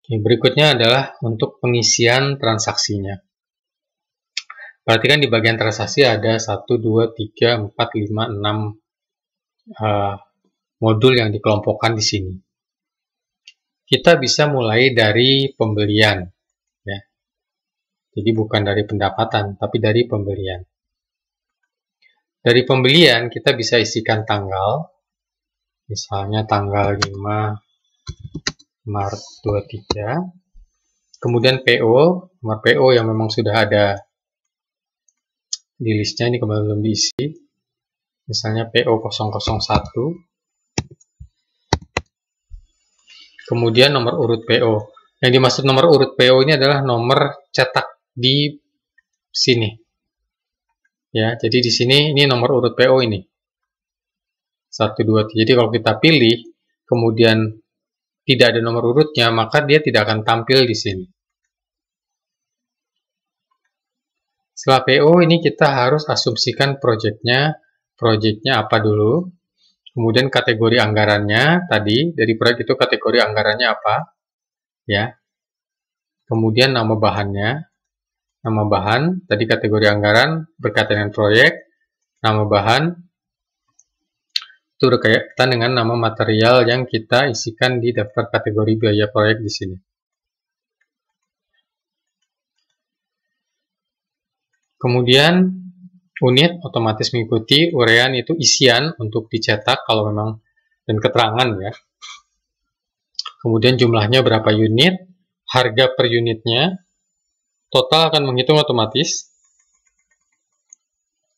Berikutnya adalah untuk pengisian transaksinya. Perhatikan di bagian transaksi ada 1, 2, 3, 4, 5, 6 modul yang dikelompokkan di sini. Kita bisa mulai dari pembelian, ya. Jadi bukan dari pendapatan, tapi dari pembelian. Dari pembelian kita bisa isikan tanggal, misalnya tanggal 5 Maret 23. Kemudian PO, nomor PO yang memang sudah ada di listnya, ini kembali belum diisi. Misalnya PO 001. Kemudian nomor urut PO. Yang dimaksud nomor urut PO ini adalah nomor cetak di sini. Ya, jadi di sini ini nomor urut PO ini. 1, 2, 3. Jadi kalau kita pilih, kemudian tidak ada nomor urutnya, maka dia tidak akan tampil di sini. Setelah PO ini kita harus asumsikan projectnya apa dulu. Kemudian kategori anggarannya tadi, dari proyek itu kategori anggarannya apa. Ya. Kemudian nama bahannya. Nama bahan, tadi kategori anggaran berkaitan dengan proyek. Nama bahan itu berkaitan dengan nama material yang kita isikan di daftar kategori biaya proyek di sini. Kemudian unit otomatis mengikuti, urean itu isian untuk dicetak kalau memang, dan keterangan ya. Kemudian jumlahnya berapa unit, harga per unitnya, total akan menghitung otomatis.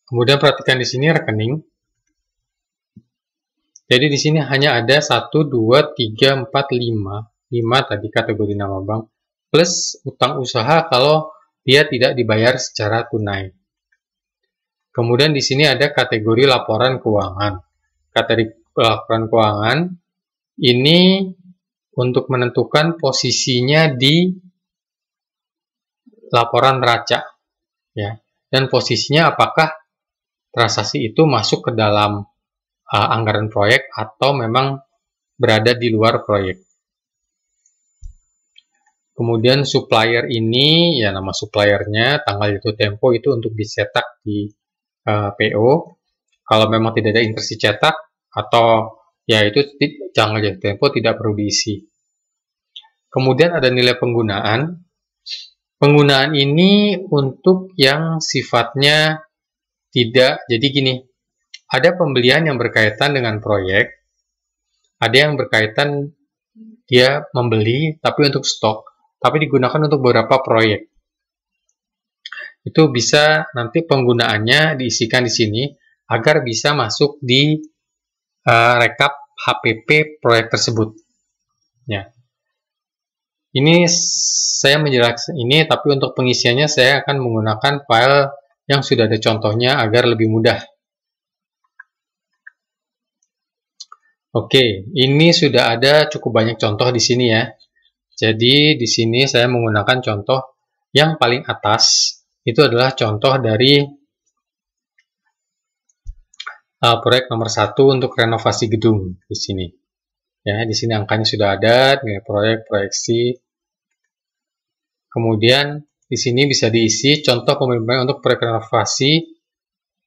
Kemudian perhatikan di sini rekening. Jadi di sini hanya ada 1, 2, 3, 4, 5. 5 tadi kategori nama bank, plus utang usaha kalau dia tidak dibayar secara tunai. Kemudian di sini ada kategori laporan keuangan. Kategori laporan keuangan ini untuk menentukan posisinya di laporan neraca, ya. Dan posisinya apakah transaksi itu masuk ke dalam anggaran proyek atau memang berada di luar proyek. Kemudian supplier ini, ya nama suppliernya, tanggal jatuh tempo itu untuk dicetak di PO. Kalau memang tidak ada instruksi cetak atau ya itu tanggal jatuh tempo tidak perlu diisi. Kemudian ada nilai penggunaan. Penggunaan ini untuk yang sifatnya tidak, jadi gini, ada pembelian yang berkaitan dengan proyek, ada yang berkaitan dia membeli tapi untuk stok, tapi digunakan untuk beberapa proyek. Itu bisa nanti penggunaannya diisikan di sini agar bisa masuk di rekap HPP proyek tersebut. Ya. Ini saya menjelaskan ini, tapi untuk pengisiannya saya akan menggunakan file yang sudah ada contohnya agar lebih mudah. Oke, ini sudah ada cukup banyak contoh di sini ya. Jadi di sini saya menggunakan contoh yang paling atas. Itu adalah contoh dari proyek nomor 1 untuk renovasi gedung di sini. Ya, di sini angkanya sudah ada, nilai proyek, proyeksi. Kemudian di sini bisa diisi contoh pembayaran untuk proyek renovasi,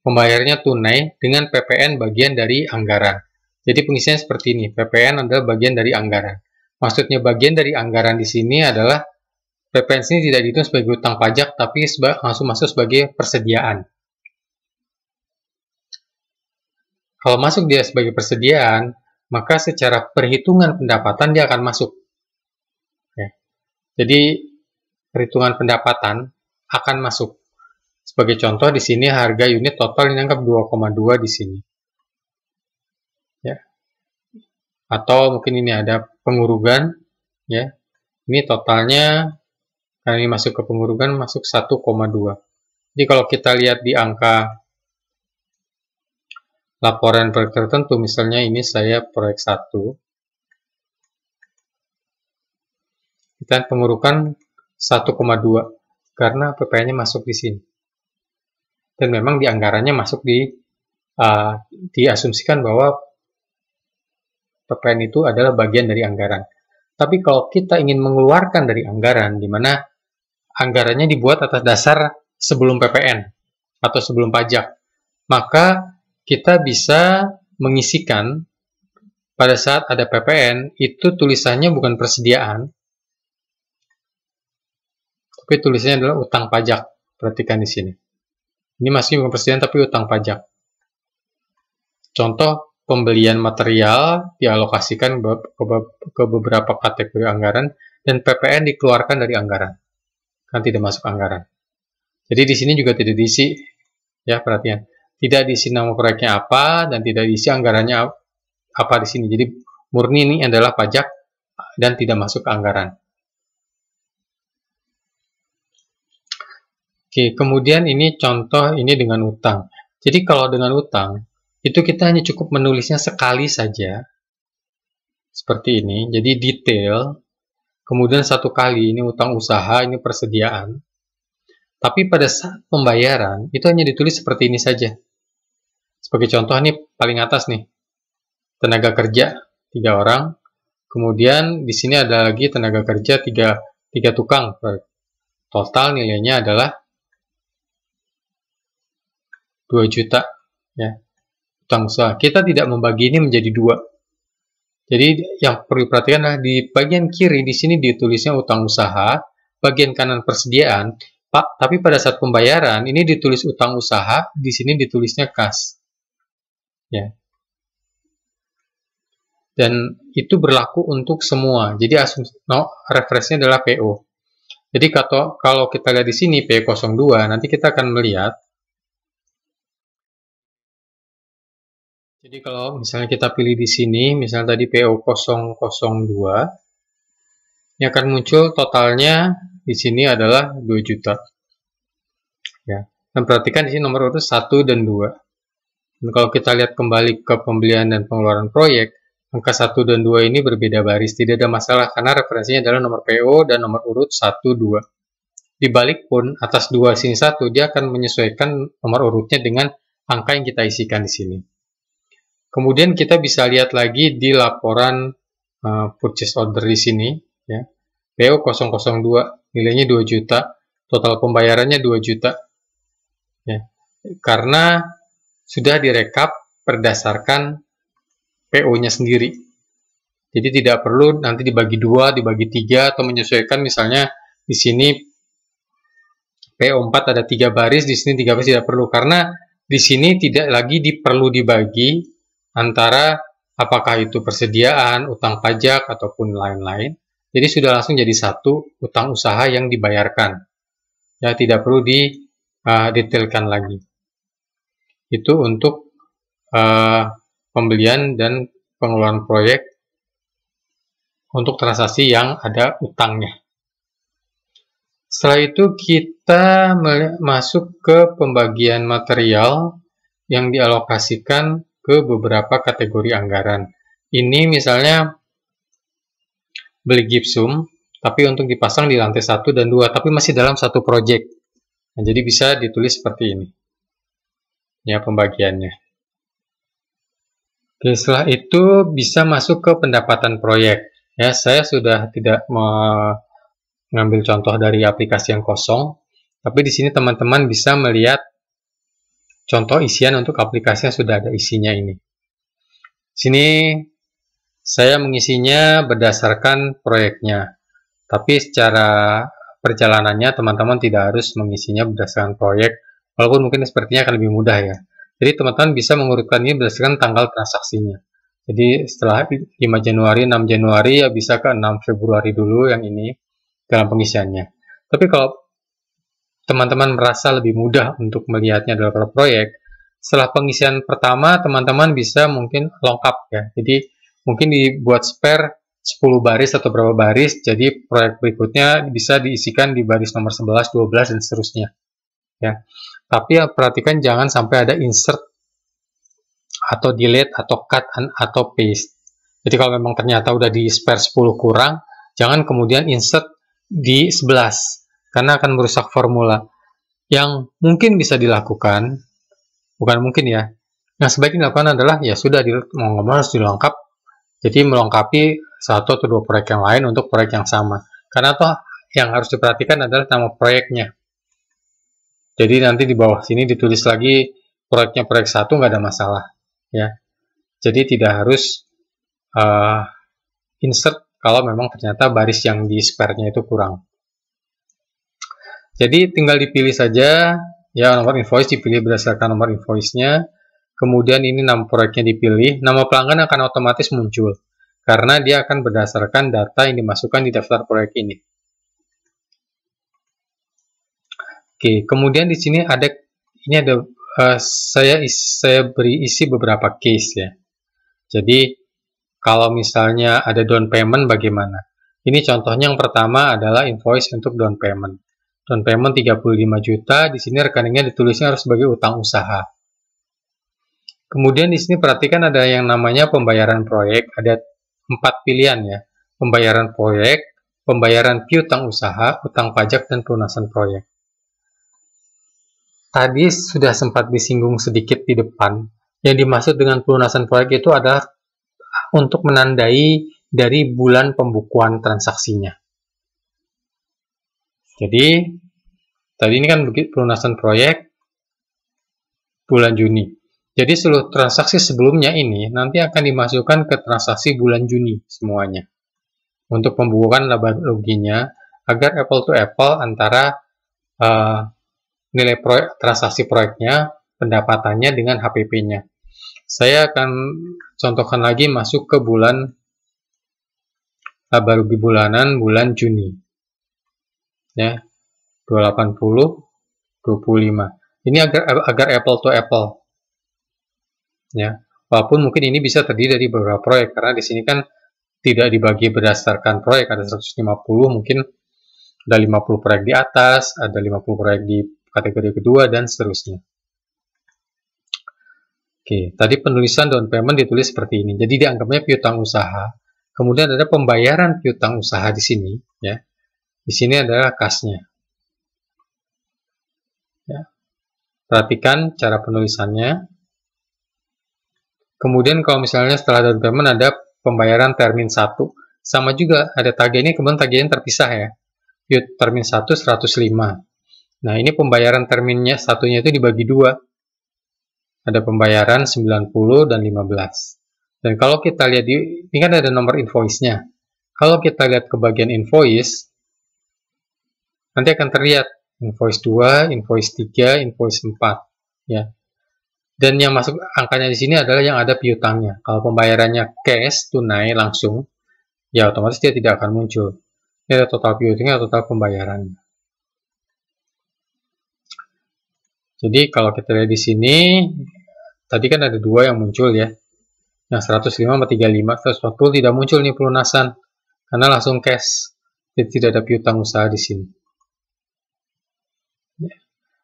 pembayarnya tunai dengan PPN bagian dari anggaran. Jadi pengisiannya seperti ini, PPN adalah bagian dari anggaran. Maksudnya bagian dari anggaran di sini adalah PPN ini tidak dihitung sebagai utang pajak, tapi langsung masuk sebagai persediaan. Kalau masuk dia sebagai persediaan, maka secara perhitungan pendapatan dia akan masuk. Ya. Jadi perhitungan pendapatan akan masuk. Sebagai contoh di sini harga unit total dianggap 2,2 di sini. Ya. Atau mungkin ini ada pengurugan, ya. Ini totalnya karena ini masuk ke pengurugan masuk 1,2. Jadi kalau kita lihat di angka laporan proyek tertentu, misalnya ini saya proyek 1, kita pengurukan 1,2 karena PPN-nya masuk di sini. Dan memang di anggarannya masuk diasumsikan bahwa PPN itu adalah bagian dari anggaran. Tapi kalau kita ingin mengeluarkan dari anggaran, di mana anggarannya dibuat atas dasar sebelum PPN atau sebelum pajak, maka kita bisa mengisikan pada saat ada PPN, itu tulisannya bukan persediaan, tapi tulisannya adalah utang pajak. Perhatikan di sini. Ini masih bukan persediaan tapi utang pajak. Contoh, pembelian material dialokasikan ke beberapa kategori anggaran dan PPN dikeluarkan dari anggaran. Kan tidak masuk anggaran. Jadi di sini juga tidak diisi, ya perhatian. Tidak diisi nama proyeknya apa dan tidak diisi anggarannya apa di sini. Jadi murni ini adalah pajak dan tidak masuk ke anggaran. Oke, kemudian ini contoh ini dengan utang. Jadi kalau dengan utang, itu kita hanya cukup menulisnya sekali saja. Seperti ini, jadi detail. Kemudian satu kali, ini utang usaha, ini persediaan. Tapi pada saat pembayaran, itu hanya ditulis seperti ini saja. Sebagai contoh, ini paling atas nih. Tenaga kerja, 3 orang. Kemudian di sini ada lagi tenaga kerja 3 tukang. Total nilainya adalah 2 juta, ya, utang usaha. Kita tidak membagi ini menjadi 2. Jadi yang perlu diperhatikan adalah di bagian kiri di sini ditulisnya utang usaha, bagian kanan persediaan, Pak, tapi pada saat pembayaran ini ditulis utang usaha, di sini ditulisnya kas. Ya. Dan itu berlaku untuk semua. Jadi referensinya adalah PO. Jadi kalau kita lihat di sini P02, nanti kita akan melihat. Jadi kalau misalnya kita pilih di sini, misalnya tadi PO002, ini akan muncul totalnya di sini adalah 2 juta. Ya. Dan perhatikan di sini nomor urut 1 dan 2. Dan kalau kita lihat kembali ke pembelian dan pengeluaran proyek, angka 1 dan 2 ini berbeda baris. Tidak ada masalah karena referensinya adalah nomor PO dan nomor urut 1, 2. Dibalik pun, atas 2 sini 1, dia akan menyesuaikan nomor urutnya dengan angka yang kita isikan di sini. Kemudian kita bisa lihat lagi di laporan purchase order di sini, ya. PO002 nilainya 2 juta, total pembayarannya 2 juta. Ya. Karena sudah direkap berdasarkan PO-nya sendiri. Jadi tidak perlu nanti dibagi 2, dibagi 3 atau menyesuaikan misalnya di sini PO4 ada 3 baris, di sini 3 baris tidak perlu karena di sini tidak lagi perlu dibagi antara apakah itu persediaan, utang pajak, ataupun lain-lain. Jadi sudah langsung jadi satu utang usaha yang dibayarkan. Ya, tidak perlu didetailkan lagi. Itu untuk pembelian dan pengeluaran proyek untuk transaksi yang ada utangnya. Setelah itu kita masuk ke pembagian material yang dialokasikan ke beberapa kategori anggaran. Ini misalnya beli gipsum, tapi untuk dipasang di lantai 1 dan 2, tapi masih dalam satu proyek. Nah, jadi bisa ditulis seperti ini. Ya, pembagiannya. Oke, setelah itu bisa masuk ke pendapatan proyek. Ya, saya sudah tidak mengambil contoh dari aplikasi yang kosong, tapi di sini teman-teman bisa melihat contoh isian untuk aplikasi yang sudah ada isinya ini. Sini saya mengisinya berdasarkan proyeknya. Tapi secara perjalanannya teman-teman tidak harus mengisinya berdasarkan proyek, walaupun mungkin sepertinya akan lebih mudah ya. Jadi teman-teman bisa mengurutkan ini berdasarkan tanggal transaksinya. Jadi setelah 5 Januari, 6 Januari ya bisa ke 6 Februari dulu yang ini dalam pengisiannya. Tapi kalau teman-teman merasa lebih mudah untuk melihatnya dalam proyek, setelah pengisian pertama, teman-teman bisa mungkin lengkap ya. Jadi mungkin dibuat spare 10 baris atau berapa baris, jadi proyek berikutnya bisa diisikan di baris nomor 11, 12, dan seterusnya. Ya. Tapi ya, perhatikan jangan sampai ada insert atau delete atau cut atau paste. Jadi kalau memang ternyata udah di spare 10 kurang, jangan kemudian insert di 11. Karena akan merusak formula. Yang mungkin bisa dilakukan, bukan mungkin ya, yang sebaiknya dilakukan adalah ya sudah mau ngomong harus dilengkap, jadi melengkapi satu atau dua proyek yang lain untuk proyek yang sama. Karena toh yang harus diperhatikan adalah nama proyeknya. Jadi nanti di bawah sini ditulis lagi proyeknya proyek 1, nggak ada masalah, ya. Jadi tidak harus insert kalau memang ternyata baris yang di spare-nya itu kurang. Jadi tinggal dipilih saja, ya, nomor invoice dipilih berdasarkan nomor invoice-nya. Kemudian ini nama proyeknya dipilih, nama pelanggan akan otomatis muncul karena dia akan berdasarkan data yang dimasukkan di daftar proyek ini. Oke, kemudian di sini ada saya beri isi beberapa case, ya. Jadi kalau misalnya ada down payment bagaimana? Ini contohnya yang pertama adalah invoice untuk down payment. Down payment 35 juta, di sini rekeningnya ditulisnya harus sebagai utang usaha. Kemudian di sini perhatikan ada yang namanya pembayaran proyek, ada 4 pilihan, ya. Pembayaran proyek, pembayaran piutang usaha, utang pajak, dan pelunasan proyek. Tadi sudah sempat disinggung sedikit di depan, yang dimaksud dengan pelunasan proyek itu adalah untuk menandai dari bulan pembukuan transaksinya. Jadi, tadi ini kan pelunasan proyek bulan Juni. Jadi seluruh transaksi sebelumnya ini nanti akan dimasukkan ke transaksi bulan Juni semuanya. Untuk pembukuan laba ruginya agar apple to apple antara nilai transaksi proyeknya, pendapatannya dengan HPP-nya. Saya akan contohkan lagi masuk ke bulan laba rugi bulanan bulan Juni. Ya. 280 25. Ini agar apple to apple. Ya, walaupun mungkin ini bisa terdiri dari beberapa proyek karena di sini kan tidak dibagi berdasarkan proyek, ada 150, mungkin ada 50 proyek di atas, ada 50 proyek di kategori kedua dan seterusnya. Oke, tadi penulisan down payment ditulis seperti ini. Jadi dianggapnya piutang usaha. Kemudian ada pembayaran piutang usaha di sini, ya. Di sini adalah kasnya. Ya. Perhatikan cara penulisannya. Kemudian kalau misalnya setelah down payment ada pembayaran termin 1. Sama juga ada tagih ini, kemudian tagihnya terpisah, ya. Termin 1 105. Nah, ini pembayaran terminnya satunya itu dibagi 2. Ada pembayaran 90 dan 15. Dan kalau kita lihat ini kan ada nomor invoice-nya. Kalau kita lihat ke bagian invoice, nanti akan terlihat invoice 2, invoice 3, invoice 4, ya. Dan yang masuk angkanya di sini adalah yang ada piutangnya. Kalau pembayarannya cash, tunai, langsung, ya otomatis dia tidak akan muncul. Ini ada total piutangnya, total pembayarannya. Jadi kalau kita lihat di sini, tadi kan ada 2 yang muncul, ya. Yang 105 sama 35, 140 tidak muncul nih pelunasan. Karena langsung cash. Jadi tidak ada piutang usaha di sini.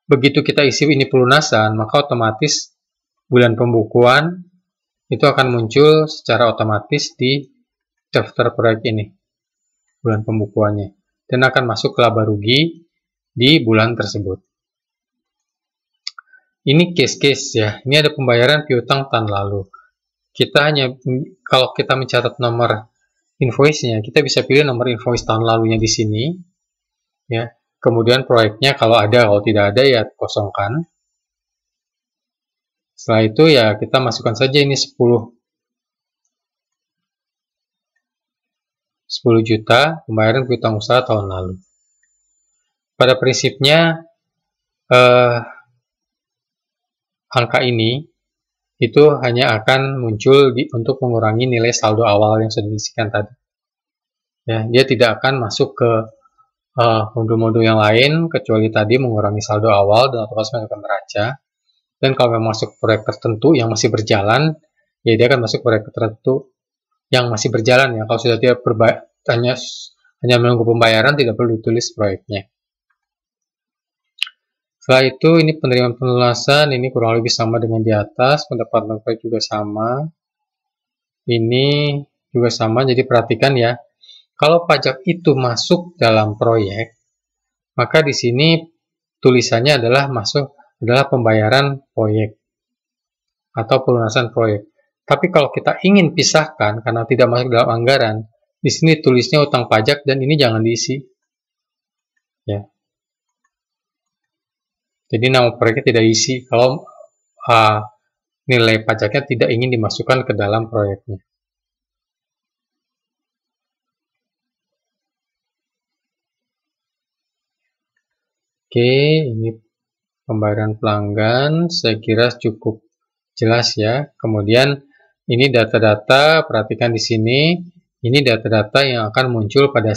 Begitu kita isi ini pelunasan, maka otomatis bulan pembukuan itu akan muncul secara otomatis di daftar proyek ini, bulan pembukuannya, dan akan masuk ke laba rugi di bulan tersebut. Ini case-case, ya. Ini ada pembayaran piutang tahun lalu. Kita hanya, kalau kita mencatat nomor invoice-nya, kita bisa pilih nomor invoice tahun lalunya di sini, ya. Kemudian proyeknya kalau ada, kalau tidak ada ya kosongkan. Setelah itu ya kita masukkan saja ini 10 juta pembayaran piutang usaha tahun lalu. Pada prinsipnya angka ini itu hanya akan muncul untuk mengurangi nilai saldo awal yang sudah diisikan tadi. Ya, dia tidak akan masuk ke modul-modul yang lain kecuali tadi mengurangi saldo awal dan otomatis akan neraca. Dan kalau memang masuk proyek tertentu yang masih berjalan, ya dia akan masuk proyek tertentu yang masih berjalan, ya. Kalau sudah tidak hanya menunggu pembayaran, tidak perlu ditulis proyeknya. Setelah itu ini penerimaan pelunasan, ini kurang lebih sama dengan di atas, pendapatan proyek juga sama. Ini juga sama, jadi perhatikan, ya. Kalau pajak itu masuk dalam proyek, maka di sini tulisannya adalah adalah pembayaran proyek atau pelunasan proyek. Tapi kalau kita ingin pisahkan karena tidak masuk dalam anggaran, Di sini tulisnya utang pajak dan ini jangan diisi. Ya. Jadi nama proyeknya tidak isi kalau nilai pajaknya tidak ingin dimasukkan ke dalam proyeknya. Oke, ini pembayaran pelanggan, saya kira cukup jelas ya. Kemudian ini data-data, perhatikan di sini, ini data-data yang akan muncul pada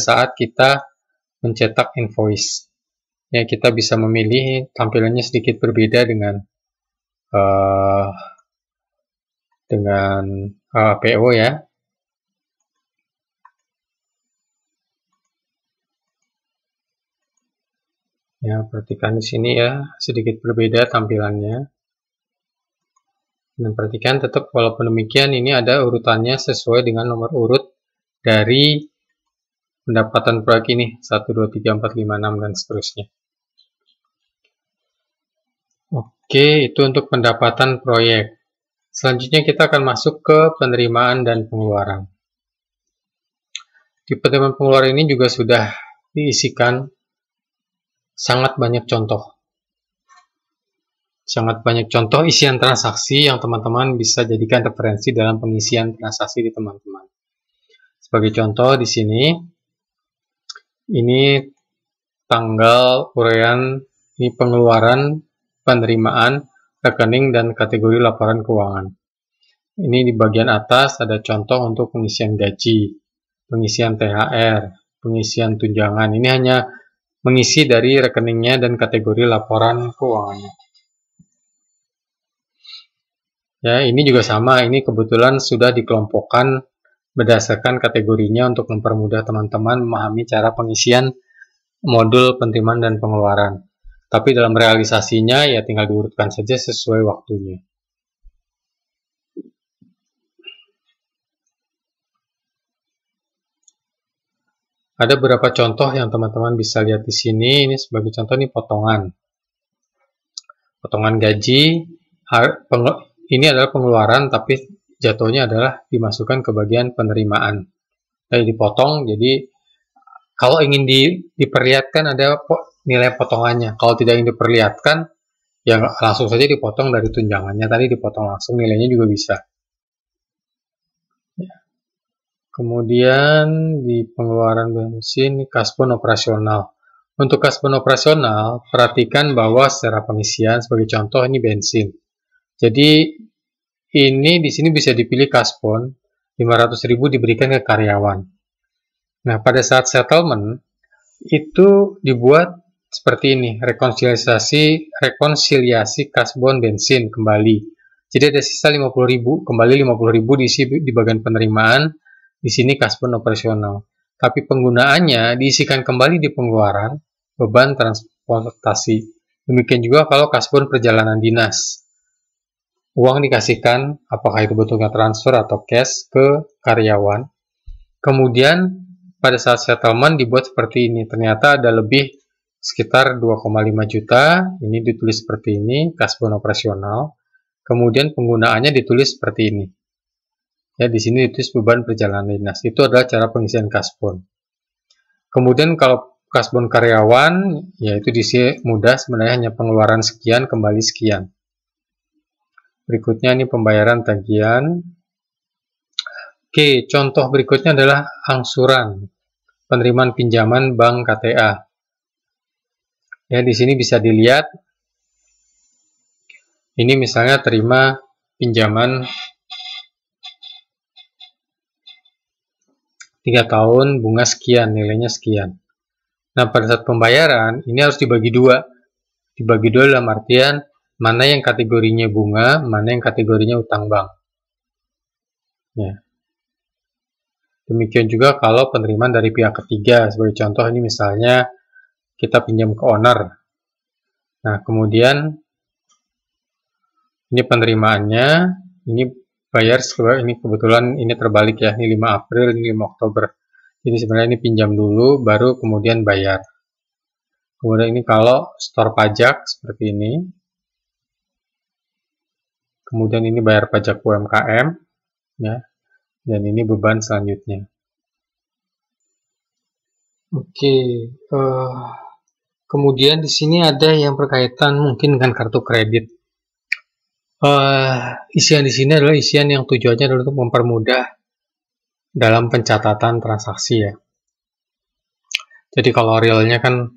saat kita mencetak invoice. Ya, kita bisa memilih tampilannya sedikit berbeda dengan PO ya. Ya, perhatikan di sini ya, sedikit berbeda tampilannya. Dan perhatikan tetap walaupun demikian ini ada urutannya sesuai dengan nomor urut dari pendapatan proyek ini 1, 2, 3, 4, 5, 6 dan seterusnya. Oke, itu untuk pendapatan proyek. Selanjutnya kita akan masuk ke penerimaan dan pengeluaran. Di penerimaan pengeluaran ini juga sudah diisikan sangat banyak contoh. Sangat banyak contoh isian transaksi yang teman-teman bisa jadikan referensi dalam pengisian transaksi di teman-teman. Sebagai contoh di sini, ini tanggal uraian, ini pengeluaran, penerimaan, rekening, dan kategori laporan keuangan. Ini di bagian atas ada contoh untuk pengisian gaji, pengisian THR, pengisian tunjangan. Ini hanya mengisi dari rekeningnya dan kategori laporan keuangannya. Ya, ini juga sama, ini kebetulan sudah dikelompokkan berdasarkan kategorinya untuk mempermudah teman-teman memahami cara pengisian modul penerimaan dan pengeluaran. Tapi dalam realisasinya ya tinggal diurutkan saja sesuai waktunya. Ada beberapa contoh yang teman-teman bisa lihat di sini. Ini sebagai contoh, ini potongan. Potongan gaji, ini adalah pengeluaran, tapi jatuhnya adalah dimasukkan ke bagian penerimaan. Jadi dipotong, jadi kalau ingin diperlihatkan ada nilai potongannya. Kalau tidak ingin diperlihatkan, ya langsung saja dipotong dari tunjangannya. Tadi dipotong langsung, nilainya juga bisa. Kemudian di pengeluaran bensin, kasbon operasional. Untuk kasbon operasional, perhatikan bahwa secara pengisian, sebagai contoh ini bensin. Jadi ini di sini bisa dipilih kasbon 500.000 diberikan ke karyawan. Nah, pada saat settlement itu dibuat seperti ini, rekonsiliasi kasbon bensin kembali. Jadi ada sisa 50.000, kembali 50.000 diisi di bagian penerimaan, di sini kasbon operasional. Tapi penggunaannya diisikan kembali di pengeluaran beban transportasi. Demikian juga kalau kasbon perjalanan dinas. Uang dikasihkan, apakah itu bentuknya transfer atau cash ke karyawan. Kemudian pada saat settlement dibuat seperti ini. Ternyata ada lebih sekitar 2,5 juta. Ini ditulis seperti ini, kasbon operasional. Kemudian penggunaannya ditulis seperti ini. Ya, di sini ditulis beban perjalanan dinas. Itu adalah cara pengisian kasbon. Kemudian kalau kasbon karyawan, yaitu di sini mudah, sebenarnya hanya pengeluaran sekian kembali sekian. Berikutnya ini pembayaran tagihan. Oke, contoh berikutnya adalah angsuran, penerimaan pinjaman bank KTA. Ya, di sini bisa dilihat. Ini misalnya terima pinjaman 3 tahun, bunga sekian, nilainya sekian. Nah, pada saat pembayaran, ini harus dibagi dua. Dibagi dua dalam artian, mana yang kategorinya bunga, mana yang kategorinya utang bank. Ya. Demikian juga kalau penerimaan dari pihak ketiga. Sebagai contoh ini misalnya kita pinjam ke owner. Nah, kemudian ini penerimaannya, ini bayar, ini kebetulan ini terbalik ya, ini 5 April, ini 5 Oktober. Jadi sebenarnya ini pinjam dulu, baru kemudian bayar. Kemudian ini kalau store pajak seperti ini. Kemudian ini bayar pajak UMKM, ya, dan ini beban selanjutnya. Oke, kemudian di sini ada yang berkaitan mungkin dengan kartu kredit. Isian di sini adalah isian yang tujuannya adalah untuk mempermudah dalam pencatatan transaksi ya. Jadi kalau realnya kan,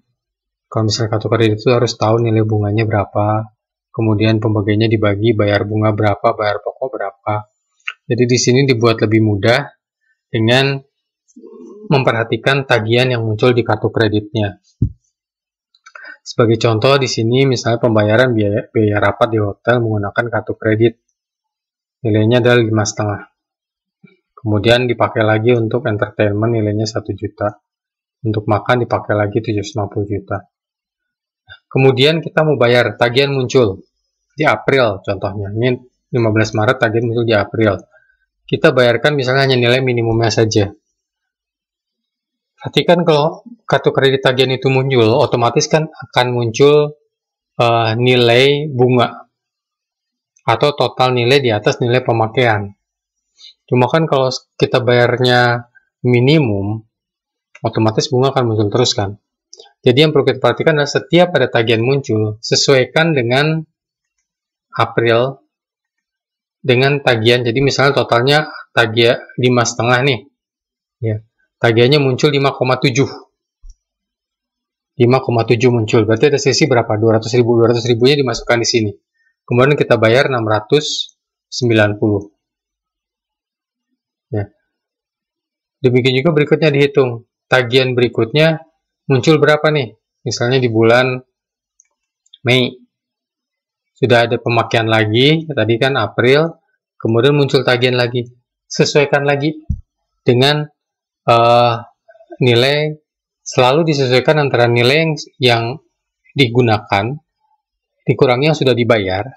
kalau misalnya kartu kredit itu harus tahu nilai bunganya berapa, kemudian pembagiannya dibagi, bayar bunga berapa, bayar pokok berapa. Jadi di sini dibuat lebih mudah dengan memperhatikan tagihan yang muncul di kartu kreditnya. Sebagai contoh di sini misalnya pembayaran biaya rapat di hotel menggunakan kartu kredit. Nilainya adalah 5,5. Kemudian dipakai lagi untuk entertainment nilainya 1 juta. Untuk makan dipakai lagi 750 juta. Kemudian kita mau bayar, tagihan muncul di April contohnya. Ini 15 Maret tagihan muncul di April. Kita bayarkan misalnya hanya nilai minimumnya saja. Perhatikan kalau kartu kredit tagihan itu muncul, otomatis kan akan muncul nilai bunga atau total nilai di atas nilai pemakaian. Cuma kan kalau kita bayarnya minimum, otomatis bunga akan muncul terus kan. Jadi yang perlu kita perhatikan adalah setiap ada tagihan muncul, sesuaikan dengan April dengan tagihan. Jadi misalnya totalnya tagihan 5,5 nih. Ya. Tagihannya muncul 5,7. 5,7 muncul. Berarti ada sisi berapa? 200.000. 200.000-nya dimasukkan di sini. Kemudian kita bayar 690. Ya. Demikian juga berikutnya dihitung. Tagihan berikutnya muncul berapa nih? Misalnya di bulan Mei. Sudah ada pemakaian lagi, tadi kan April, kemudian muncul tagihan lagi. Sesuaikan lagi dengan nilai, selalu disesuaikan antara nilai yang digunakan, dikurangi yang sudah dibayar,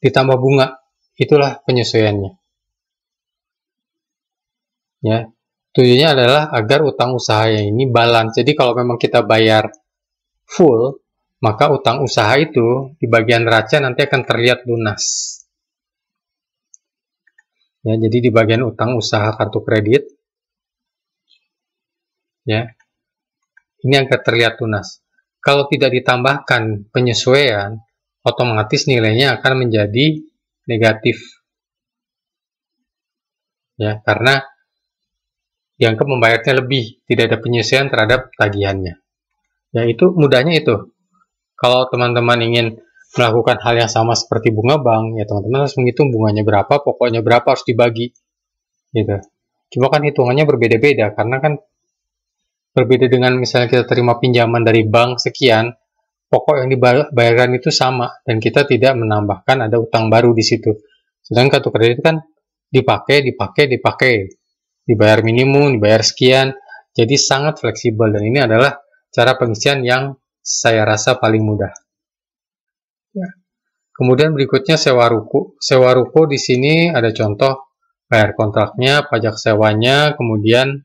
ditambah bunga. Itulah penyesuaiannya. Ya. Tujuannya adalah agar utang usaha ini balance. Jadi kalau memang kita bayar full, maka utang usaha itu di bagian neraca nanti akan terlihat lunas. Ya, jadi di bagian utang usaha kartu kredit, ya, ini akan terlihat lunas. Kalau tidak ditambahkan penyesuaian, otomatis nilainya akan menjadi negatif. Ya, karena dianggap membayarnya lebih, tidak ada penyesuaian terhadap tagihannya. Ya, itu mudahnya itu. Kalau teman-teman ingin melakukan hal yang sama seperti bunga bank, ya teman-teman harus menghitung bunganya berapa, pokoknya berapa harus dibagi. Gitu. Cuma kan hitungannya berbeda-beda, karena kan berbeda dengan misalnya kita terima pinjaman dari bank sekian, pokok yang dibayarkan itu sama, dan kita tidak menambahkan ada utang baru di situ. Sedangkan kartu kredit kan dipakai, dibayar minimum, dibayar sekian, jadi sangat fleksibel, dan ini adalah cara pengisian yang saya rasa paling mudah. Ya. Kemudian berikutnya sewa ruko. Sewa ruko di sini ada contoh bayar kontraknya, pajak sewanya, kemudian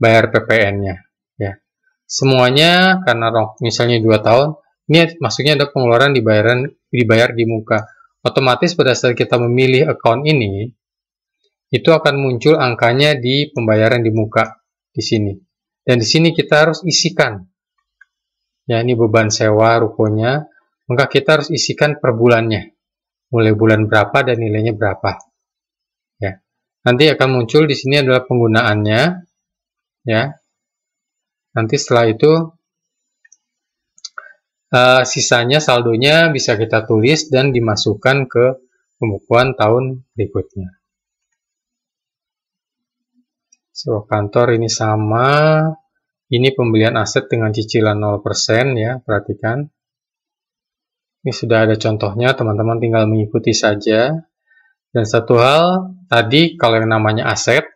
bayar PPN-nya. Ya. Semuanya karena misalnya 2 tahun, ini maksudnya ada pengeluaran dibayar di muka. Otomatis pada saat kita memilih account ini, itu akan muncul angkanya di pembayaran di muka di sini. Dan di sini kita harus isikan. Ya, ini beban sewa rukonya, maka kita harus isikan per bulannya. Mulai bulan berapa dan nilainya berapa. Ya. Nanti akan muncul di sini adalah penggunaannya. Ya. Nanti setelah itu sisanya saldonya bisa kita tulis dan dimasukkan ke pembukuan tahun berikutnya. So, kantor ini sama. Ini pembelian aset dengan cicilan 0% ya, perhatikan. Ini sudah ada contohnya, teman-teman tinggal mengikuti saja. Dan satu hal, tadi kalau yang namanya aset,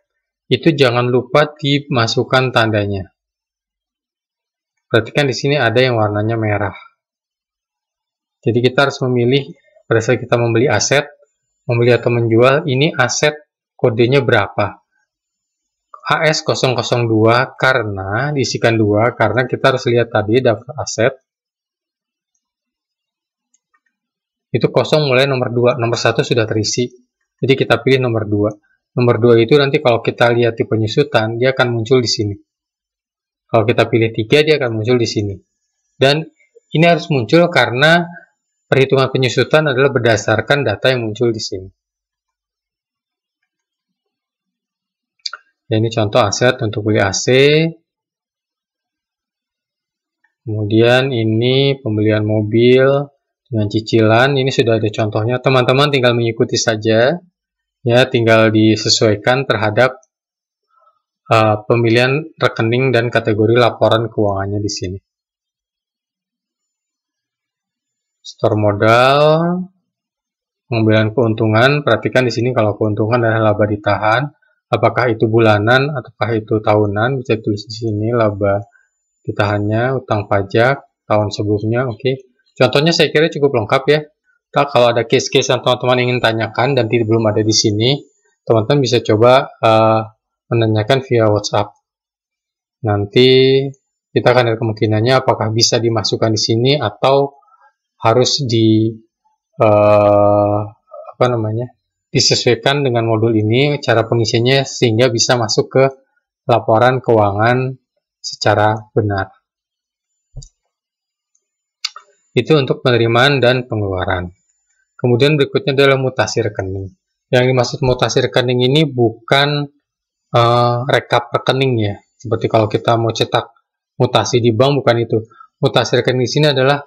itu jangan lupa dimasukkan tandanya. Perhatikan di sini ada yang warnanya merah. Jadi kita harus memilih, pada saat kita membeli aset, membeli atau menjual, ini aset kodenya berapa. AS002 karena, diisikan 2, karena kita harus lihat tadi daftar aset. Itu kosong mulai nomor 2, nomor 1 sudah terisi. Jadi kita pilih nomor 2. Nomor 2 itu nanti kalau kita lihat di penyusutan, dia akan muncul di sini. Kalau kita pilih 3, dia akan muncul di sini. Dan ini harus muncul karena perhitungan penyusutan adalah berdasarkan data yang muncul di sini. Ya, ini contoh aset untuk beli AC. Kemudian ini pembelian mobil dengan cicilan. Ini sudah ada contohnya. Teman-teman tinggal mengikuti saja. Ya, tinggal disesuaikan terhadap pemilihan rekening dan kategori laporan keuangannya di sini. Store modal, pengambilan keuntungan. Perhatikan di sini kalau keuntungan adalah laba ditahan. Apakah itu bulanan ataukah itu tahunan? Bisa tulis di sini laba ditahannya, utang pajak tahun sebelumnya. Oke. Contohnya saya kira cukup lengkap ya. Kalau ada case-case yang teman-teman ingin tanyakan dan belum ada di sini, teman-teman bisa coba menanyakan via WhatsApp. Nanti kita akan lihat kemungkinannya apakah bisa dimasukkan di sini atau harus disesuaikan dengan modul ini cara pengisiannya sehingga bisa masuk ke laporan keuangan secara benar. Itu untuk penerimaan dan pengeluaran. Kemudian berikutnya adalah mutasi rekening. Yang dimaksud mutasi rekening ini bukan rekap rekening ya. Seperti kalau kita mau cetak mutasi di bank, bukan itu. Mutasi rekening di sini adalah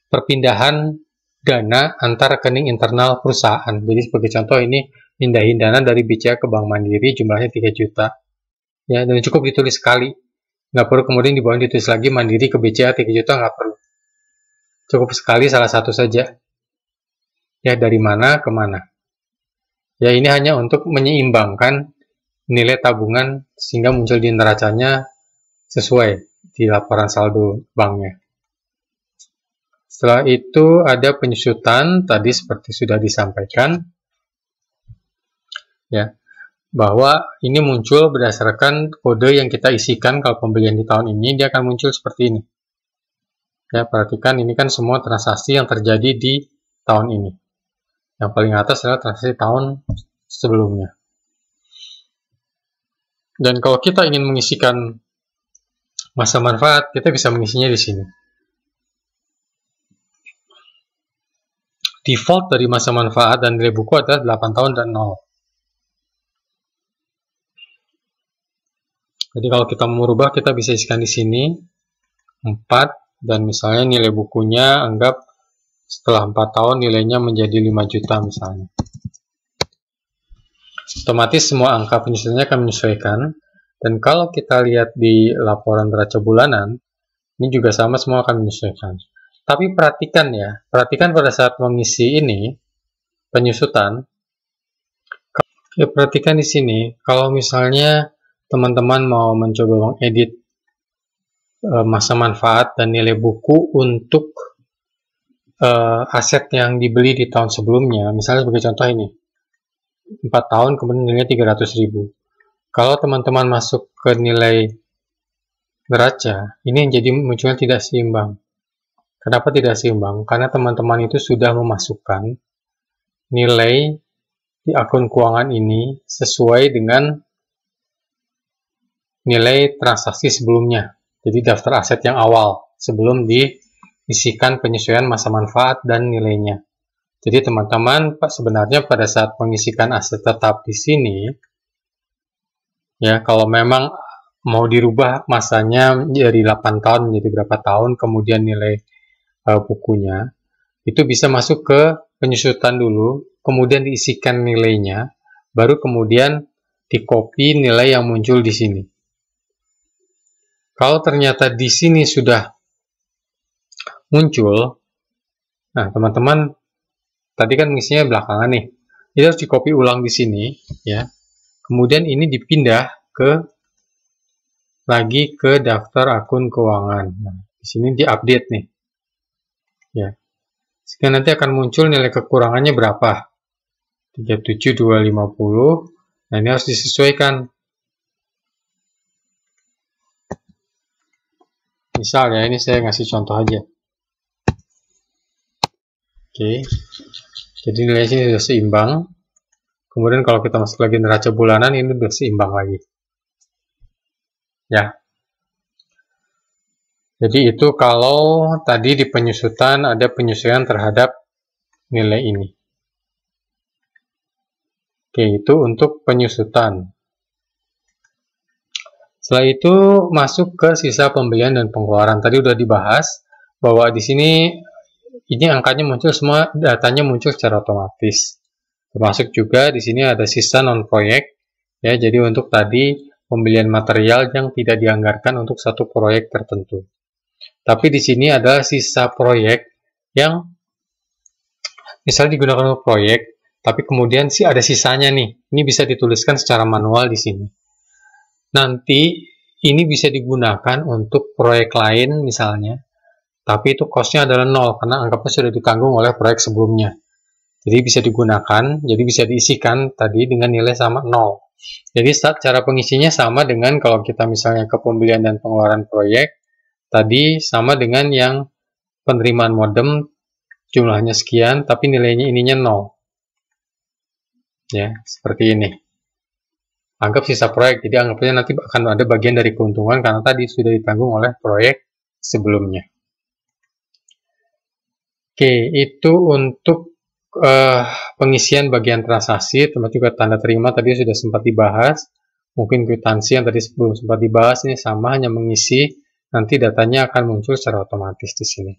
perpindahan dana antar rekening internal perusahaan. Jadi sebagai contoh ini pindahin dana dari BCA ke Bank Mandiri jumlahnya 3 juta. Ya, dan cukup ditulis sekali. Nggak perlu kemudian di bawah ditulis lagi Mandiri ke BCA 3 juta, nggak perlu. Cukup sekali salah satu saja. Ya, dari mana ke mana. Ya, ini hanya untuk menyeimbangkan nilai tabungan sehingga muncul di neracanya sesuai di laporan saldo banknya. Setelah itu ada penyusutan, tadi seperti sudah disampaikan, ya, bahwa ini muncul berdasarkan kode yang kita isikan. Kalau pembelian di tahun ini, dia akan muncul seperti ini. Ya, perhatikan ini kan semua transaksi yang terjadi di tahun ini. Yang paling atas adalah transaksi tahun sebelumnya. Dan kalau kita ingin mengisikan masa manfaat, kita bisa mengisinya di sini. Default dari masa manfaat dan nilai buku adalah 8 tahun dan 0. Jadi kalau kita mau merubah, kita bisa isikan di sini 4, dan misalnya nilai bukunya anggap setelah 4 tahun nilainya menjadi 5 juta misalnya. Otomatis semua angka penyusunannya akan menyesuaikan. Dan kalau kita lihat di laporan neraca bulanan, ini juga sama, semua akan menyesuaikan. Tapi perhatikan ya, perhatikan pada saat mengisi ini, penyusutan, ya perhatikan di sini, kalau misalnya teman-teman mau mencoba mengedit masa manfaat dan nilai buku untuk aset yang dibeli di tahun sebelumnya, misalnya sebagai contoh ini, 4 tahun kemudian nilainya 300.000. Kalau teman-teman masuk ke nilai neraca, ini yang jadi munculnya tidak seimbang. Kenapa tidak seimbang? Karena teman-teman itu sudah memasukkan nilai di akun keuangan ini sesuai dengan nilai transaksi sebelumnya. Jadi daftar aset yang awal sebelum diisikan penyesuaian masa manfaat dan nilainya. Jadi teman-teman sebenarnya pada saat mengisikan aset tetap di sini, ya kalau memang mau dirubah masanya dari 8 tahun menjadi berapa tahun, kemudian nilai bukunya, itu bisa masuk ke penyusutan dulu, kemudian diisikan nilainya, baru kemudian di-copy nilai yang muncul di sini. Kalau ternyata di sini sudah muncul, nah teman-teman tadi kan mengisinya belakangan nih, ini harus di-copy ulang di sini, ya. Kemudian ini dipindah lagi ke daftar akun keuangan. Nah, di sini diupdate nih. Ya. Sehingga nanti akan muncul nilai kekurangannya berapa? 37.250. Nah, ini harus disesuaikan. Misal ya, ini saya ngasih contoh aja. Oke. Jadi nilainya sini sudah seimbang. Kemudian kalau kita masuk lagi neraca bulanan, ini sudah seimbang lagi. Ya. Jadi itu kalau tadi di penyusutan ada penyesuaian terhadap nilai ini. Oke, itu untuk penyusutan. Setelah itu masuk ke sisa pembelian dan pengeluaran. Tadi udah dibahas bahwa di sini ini angkanya muncul semua, datanya muncul secara otomatis. Termasuk juga di sini ada sisa non proyek ya. Jadi untuk tadi pembelian material yang tidak dianggarkan untuk satu proyek tertentu. Tapi di sini ada sisa proyek yang misalnya digunakan untuk proyek, tapi kemudian sih ada sisanya nih. Ini bisa dituliskan secara manual di sini. Nanti ini bisa digunakan untuk proyek lain misalnya, tapi itu cost-nya adalah 0 karena anggapnya sudah ditanggung oleh proyek sebelumnya. Jadi bisa digunakan, jadi bisa diisikan tadi dengan nilai sama 0. Jadi cara pengisinya sama dengan kalau kita misalnya ke pembelian dan pengeluaran proyek, tadi sama dengan yang penerimaan modem jumlahnya sekian, tapi nilainya ininya 0. Ya, seperti ini. Anggap sisa proyek, jadi anggapnya nanti akan ada bagian dari keuntungan karena tadi sudah ditanggung oleh proyek sebelumnya. Oke, itu untuk pengisian bagian transaksi, termasuk juga tanda terima tadi sudah sempat dibahas. Mungkin kwitansi yang tadi sebelum sempat dibahas ini sama, hanya mengisi, nanti datanya akan muncul secara otomatis di sini.